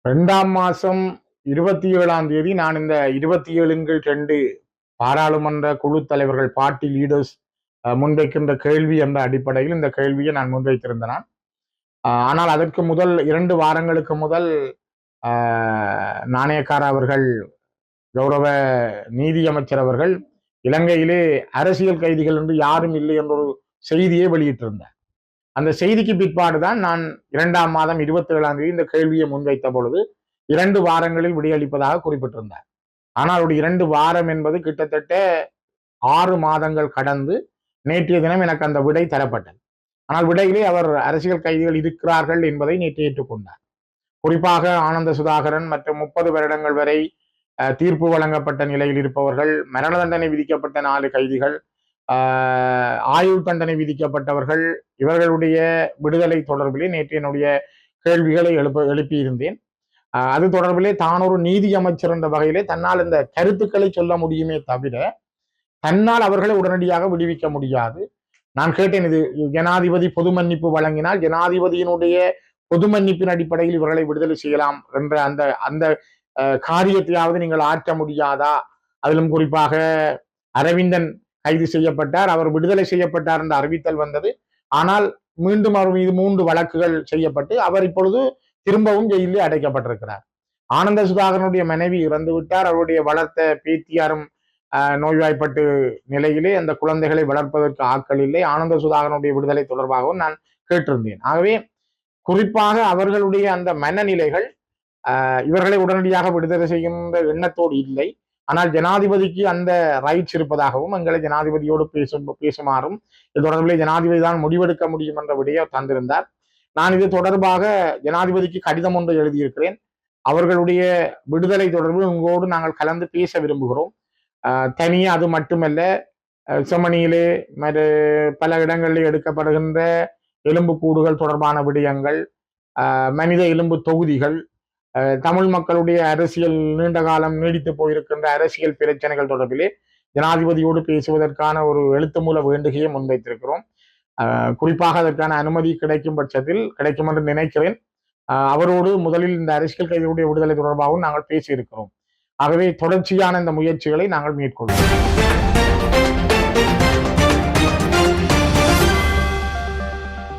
2ஆம் மாசம் 27ஆம் தேதி நான் இந்த 27/2 பாராளுமன்ற குழு தலைவர்கள் பார்ட்டி லீடர்ஸ் முன்வைக்கின்ற கேள்வி என்ற அடிப்படையில் இந்த கேள்வியை நான் முன்வைத்திருந்தேன். ஆனால் அதற்கு முதல் 2 வாரங்களுக்கு முதல் நாணயக்கார அவர்கள், கௌரவ நீதி அமைச்சர் அவர்கள் இலங்கையிலே அரசியல் கைதிகள் என்று யாரும் இல்லை என்ற ஒரு செய்தியை வெளியிட்டிருந்தார். அந்த செய்திக்கு பிற்பாடுதான் நான் 2ஆம் மாதம் 27ஆம் தேதி இந்த கேள்வியை முன்வைத்த பொழுது 2 வாரங்களில் விடையளிப்பதாக குறிப்பிட்டிருந்தார். ஆனால் ஒரு 2 வாரம் என்பது கிட்டத்தட்ட 6 மாதங்கள் கடந்து நேற்றைய தினம் எனக்கு அந்த விடை தரப்பட்டது. ஆனால் விடையிலே அவர் அரசியல் கைதிகள் இருக்கிறார்கள் என்பதை நேற்று ஏற்றுக்கொண்டார். குறிப்பாக ஆனந்த சுதாகரன் மற்றும் 30 வருடங்கள் வரை தீர்ப்பு வழங்கப்பட்ட நிலையில் இருப்பவர்கள், மரண தண்டனை விதிக்கப்பட்ட 4 கைதிகள், ஆயுள் தண்டனை விதிக்கப்பட்டவர்கள், இவர்களுடைய விடுதலை தொடர்பிலே நேற்று என்னுடைய கேள்விகளை எழுப்பியிருந்தேன். அது தொடர்பிலே தான் ஒரு நீதி அமைச்சர் என்ற வகையிலே தன்னால் இந்த கருத்துக்களை சொல்ல முடியுமே தவிர தன்னால் அவர்களை உடனடியாக விடுவிக்க முடியாது. நான் கேட்டேன், இது ஜனாதிபதி பொது மன்னிப்பு வழங்கினால் ஜனாதிபதியினுடைய பொது மன்னிப்பின் அடிப்படையில் இவர்களை விடுதலை செய்யலாம் என்ற அந்த அந்த காரியத்தையாவது நீங்கள் ஆற்ற முடியாதா? அதிலும் குறிப்பாக அரவிந்தன் கைது செய்யப்பட்டார், அவர் விடுதலை செய்யப்பட்டார் என்ற அறிவித்தல் வந்தது. ஆனால் மீண்டும் அவர் மீது 3 வழக்குகள் செய்யப்பட்டு அவர் இப்பொழுது திரும்பவும் ஜெயிலில் அடைக்கப்பட்டிருக்கிறார். ஆனந்த சுதாகரனுடைய மனைவி இறந்து விட்டார். அவருடைய வளர்த்த பேத்தியாரும் நோய்வாய்ப்பட்டு நிலையிலே அந்த குழந்தைகளை வளர்ப்பதற்கு ஆட்கள் இல்லை. ஆனந்த சுதாகரனுடைய விடுதலை தொடர்பாகவும் நான் கேட்டிருந்தேன். ஆகவே குறிப்பாக அவர்களுடைய அந்த மனநிலைகள் இவர்களை உடனடியாக விடுதலை செய்கின்ற எண்ணத்தோடு இல்லை. ஆனால் ஜனாதிபதிக்கு அந்த ரைட்ஸ் இருப்பதாகவும், எங்களை ஜனாதிபதியோடு பேசுமாறும், இது தொடர்பிலே ஜனாதிபதி தான் முடிவெடுக்க முடியும் என்ற விடையை தந்திருந்தார். நான் இது தொடர்பாக ஜனாதிபதிக்கு கடிதம் ஒன்று எழுதியிருக்கிறேன். அவர்களுடைய விடுதலை தொடர்பில் உங்களோடு நாங்கள் கலந்து பேச விரும்புகிறோம். தனியே அது மட்டுமல்ல, செம்மணியிலே பல இடங்களில் எடுக்கப்படுகின்ற எலும்பு கூடுகள் தொடர்பான விடயங்கள், மனித எலும்பு தொகுதிகள், தமிழ் மக்களுடைய அரசியல் நீண்ட காலம் நீடித்து போயிருக்கின்ற அரசியல் பிரச்சனைகள் தொடர்பிலே ஜனாதிபதியோடு பேசுவதற்கான ஒரு எழுத்து மூல வேண்டுகையை முன்வைத்திருக்கிறோம். குறிப்பாக அதற்கான அனுமதி கிடைக்கும் பட்சத்தில் கிடைக்கும் என்று நினைக்கிறேன். அவரோடு முதலில் இந்த அரசியல் கைதிகளுடைய விடுதலை தொடர்பாகவும் நாங்கள் பேசியிருக்கிறோம். ஆகவே தொடர்ச்சியான இந்த முயற்சிகளை நாங்கள் மேற்கொள்வோம்.